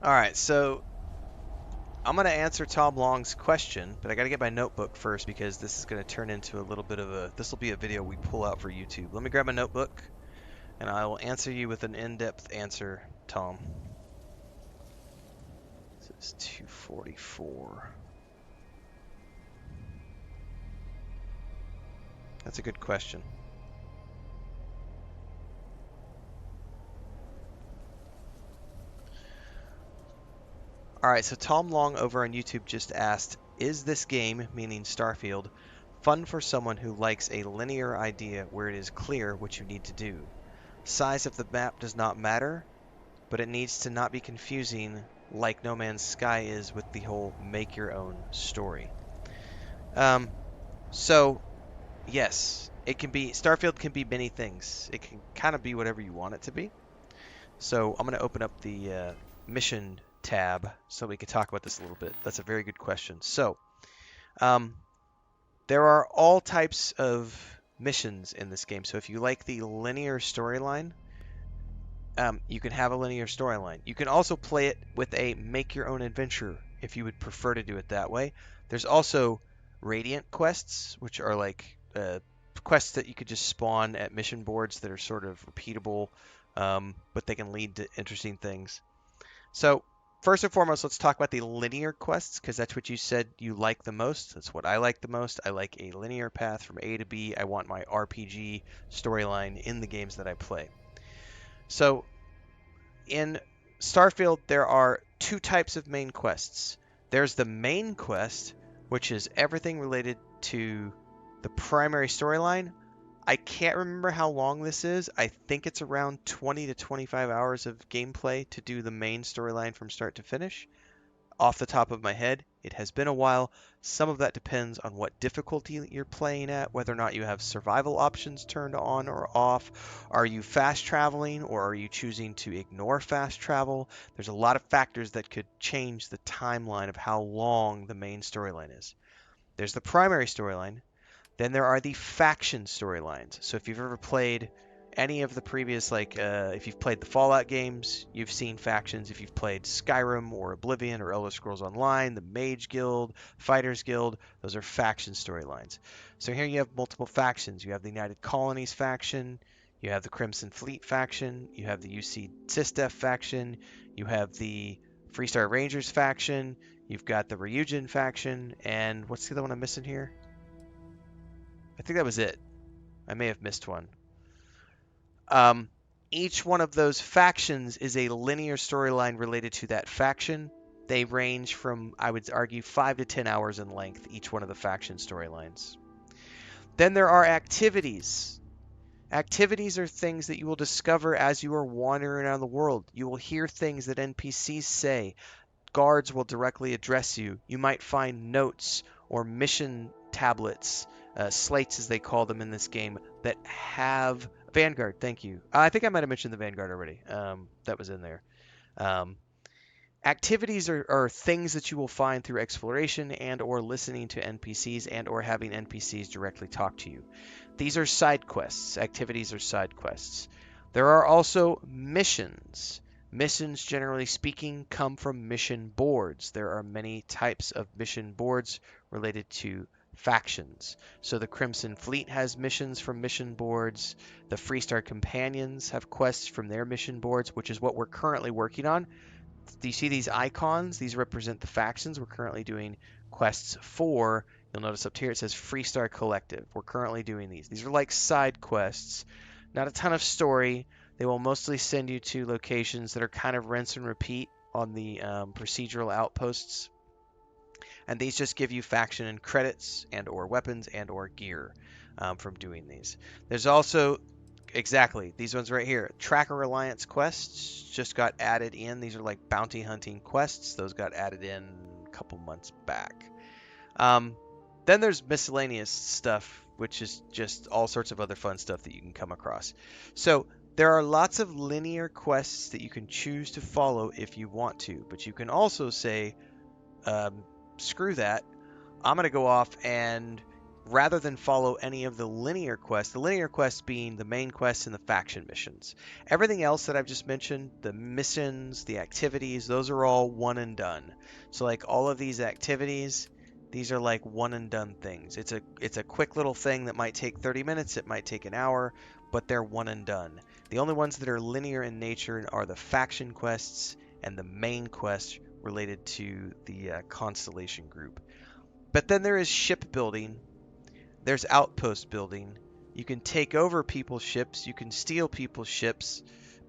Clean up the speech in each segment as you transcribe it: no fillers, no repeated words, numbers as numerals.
All right, so I'm going to answer Tom Long's question, but I got to get my notebook first because this is going to turn into a little bit of a. This will be a video we pull out for YouTube. Let me grab my notebook, and I will answer you with an in-depth answer, Tom. This is 244. That's a good question. All right, so Tom Long over on YouTube just asked, is this game, meaning Starfield, fun for someone who likes a linear idea where it is clear what you need to do? Size of the map does not matter, but it needs to not be confusing like No Man's Sky is with the whole make your own story. Um, so yes, it can be Starfield can be many things. It can kind of be whatever you want it to be. So I'm going to open up the mission tab so we can talk about this a little bit. That's a very good question. So um, there are all types of missions in this game. So if you like the linear storyline, you can have a linear storyline. You can also play it with a make your own adventure if you would prefer to do it that way. There's also Radiant quests, which are like quests that you could just spawn at mission boards that are sort of repeatable, but they can lead to interesting things. So, first and foremost, let's talk about the linear quests because that's what you said you like the most. That's what I like the most. I like a linear path from A to B. I want my RPG storyline in the games that I play. So, in Starfield, there are two types of main quests. There's the main quest, which is everything related to the primary storyline. I can't remember how long this is. I think it's around 20 to 25 hours of gameplay to do the main storyline from start to finish. Off the top of my head, it has been a while. Some of that depends on what difficulty you're playing at, whether or not you have survival options turned on or off. Are you fast traveling or are you choosing to ignore fast travel? There's a lot of factors that could change the timeline of how long the main storyline is. There's the primary storyline, then there are the faction storylines. So if you've ever played any of the previous, if you've played the Fallout games, you've seen factions. If you've played Skyrim or Oblivion or Elder Scrolls Online, the Mage Guild, Fighters Guild, those are faction storylines. So here you have multiple factions. You have the United Colonies faction, you have the Crimson Fleet faction, you have the UC Sysdef faction, you have the Freestar Rangers faction, you've got the Ryujin faction, and what's the other one I'm missing here? I think that was it. I may have missed one. Um, each one of those factions is a linear storyline related to that faction. They range from, I would argue, 5 to 10 hours in length, each one of the faction storylines. Then there are activities. Activities are things that you will discover as you are wandering around the world. You will hear things that NPCs say. Guards will directly address you. You might find notes or mission tablets, slates as they call them in this game, that have Vanguard. Thank you. I think I might have mentioned the Vanguard already. That was in there. Um, Activities are things that you will find through exploration and or listening to NPCs and or having NPCs directly talk to you. These are side quests. Activities are side quests. There are also missions. Missions, generally speaking, come from mission boards. There are many types of mission boards related to factions. So the Crimson Fleet has missions from mission boards. The Freestar Companions have quests from their mission boards, which is what we're currently working on. Do you see these icons? These represent the factions. We're currently doing quests for. You'll notice up here it says Freestar Collective. We're currently doing these. These are like side quests, not a ton of story. They will mostly send you to locations that are kind of rinse and repeat on the procedural outposts, and these just give you faction and credits and or weapons and or gear from doing these. There's also exactly these ones right here. Tracker Alliance quests just got added in. These are like bounty hunting quests. Those got added in a couple months back. Um, then there's miscellaneous stuff, which is just all sorts of other fun stuff that you can come across. So there are lots of linear quests that you can choose to follow if you want to, but you can also say, screw that. I'm going to go off and rather than follow any of the linear quests being the main quests and the faction missions. Everything else that I've just mentioned, the missions, the activities, those are all one and done. So like all of these activities, these are like one and done things. It's a quick little thing that might take 30 minutes, it might take an hour, but they're one and done. The only ones that are linear in nature are the faction quests and the main quest related to the constellation group. But then there is ship building, there's outpost building. You can take over people's ships. You can steal people's ships.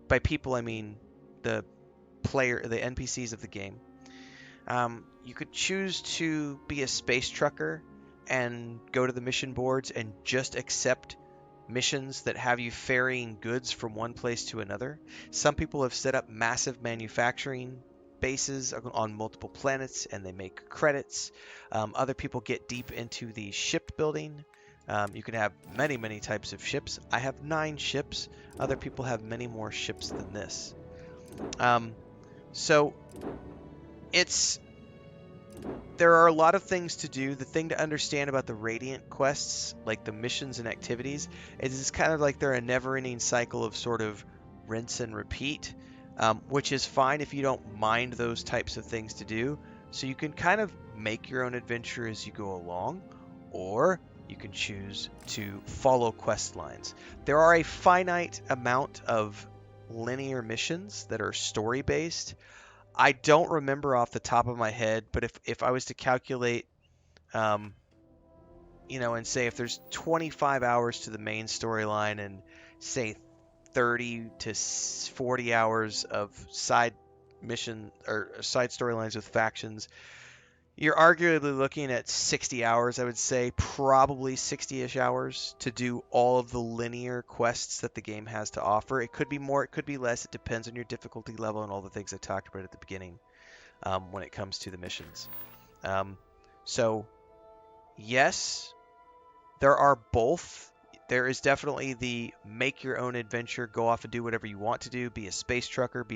By people, I mean the the NPCs of the game. You could choose to be a space trucker and go to the mission boards and just accept missions that have you ferrying goods from one place to another. Some people have set up massive manufacturing bases on multiple planets and they make credits. Other people get deep into the ship building. You can have many, many types of ships. I have 9 ships. Other people have many more ships than this. So there are a lot of things to do. The thing to understand about the Radiant quests, like the missions and activities, is it's kind of like they're a never-ending cycle of sort of rinse and repeat, which is fine if you don't mind those types of things to do. So you can kind of make your own adventure as you go along, or you can choose to follow quest lines. There are a finite amount of linear missions that are story-based. I don't remember off the top of my head, but if I was to calculate, um, and say if there's 25 hours to the main storyline and say 30 to 40 hours of side mission or side storylines with factions, you're arguably looking at 60 hours, I would say, probably 60-ish hours to do all of the linear quests that the game has to offer. It could be more, it could be less. It depends on your difficulty level and all the things I talked about at the beginning. When it comes to the missions. So, yes, there are both. There is definitely the make your own adventure, go off and do whatever you want to do, be a space trucker,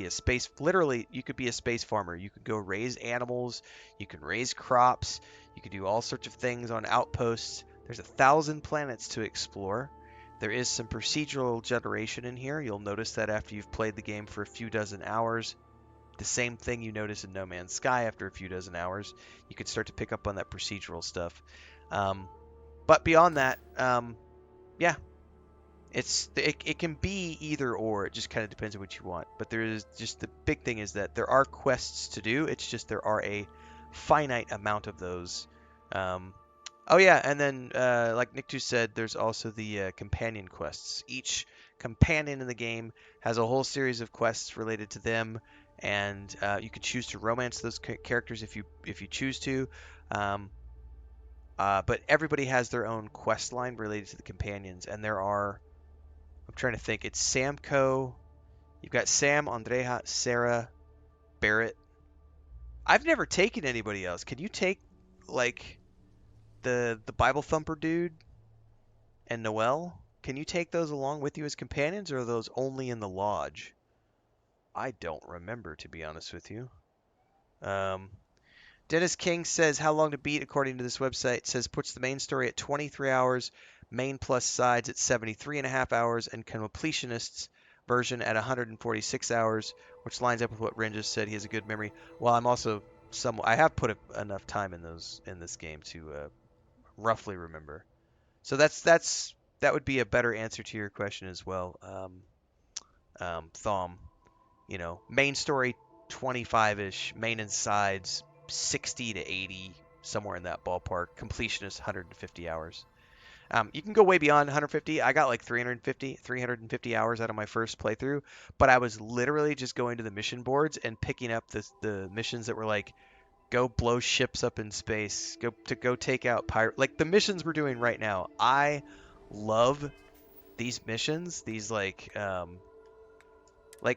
literally, you could be a space farmer. You could go raise animals, you can raise crops, you could do all sorts of things on outposts. There's 1,000 planets to explore. There is some procedural generation in here. You'll notice that after you've played the game for a few dozen hours. The same thing you notice in No Man's Sky after a few dozen hours. You can start to pick up on that procedural stuff. But beyond that, yeah, it can be either or. It just kind of depends on what you want. But there is just the big thing is that there are quests to do. It's just there are a finite amount of those. Oh yeah, and then like Nick said, there's also the companion quests. Each companion in the game has a whole series of quests related to them, and you can choose to romance those characters if you choose to. But everybody has their own quest line related to the companions, and there are. I'm trying to think. It's Samco. You've got Sam, Andrea, Sarah, Barrett. I've never taken anybody else. Can you take like the Bible Thumper dude and Noel? Can you take those along with you as companions, or are those only in the lodge? I don't remember, to be honest with you. Um, Dennis King says how long to beat according to this website. It says puts the main story at 23 hours, main plus sides at 73 and a half hours, and completionist's version at 146 hours, which lines up with what Ren just said. He has a good memory. Well, I'm also I have put enough time in this game to roughly remember. So that would be a better answer to your question as well, Thom. Main story 25-ish, main and sides 60 to 80, somewhere in that ballpark. Completionist 150 hours. You can go way beyond 150. I got like 350 hours out of my first playthrough, but I was literally just going to the mission boards and picking up the missions that were like, go blow ships up in space, go take out pirate. Like the missions we're doing right now. I love these missions. These like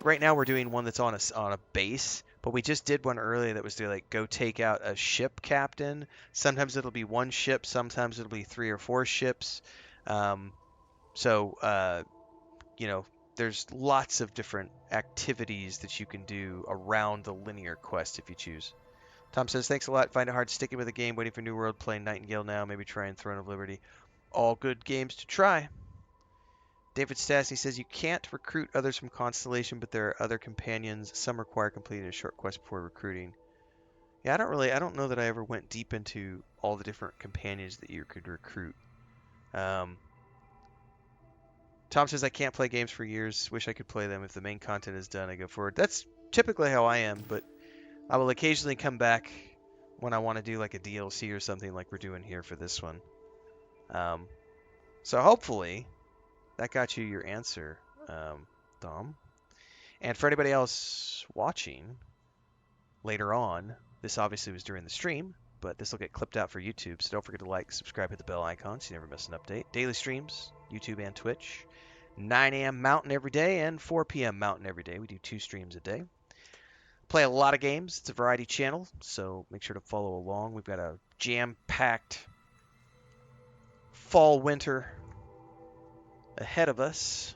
right now we're doing one that's on a base, but we just did one earlier that was to like go take out a ship captain. Sometimes it'll be one ship, sometimes it'll be 3 or 4 ships. So there's lots of different activities that you can do around the linear quest if you choose. Tom says, thanks a lot. Find it hard sticking with a game, waiting for New World, playing Nightingale now, maybe trying Throne of Liberty. All good games to try. David Stassi says you can't recruit others from Constellation, but there are other companions. Some require completing a short quest before recruiting. Yeah, I don't know that I ever went deep into all the different companions that you could recruit. Um, Tom says I can't play games for years. Wish I could play them. If the main content is done, I go forward. That's typically how I am, but I will occasionally come back when I want to do like a DLC or something like we're doing here for this one. Um, so hopefully that got you your answer, Dom. And for anybody else watching later on, this obviously was during the stream, but this will get clipped out for YouTube. So don't forget to like, subscribe, hit the bell icon so you never miss an update. Daily streams, YouTube and Twitch. 9 a.m. Mountain every day and 4 p.m. Mountain every day. We do 2 streams a day. Play a lot of games. It's a variety channel, so make sure to follow along. We've got a jam-packed fall winter ahead of us.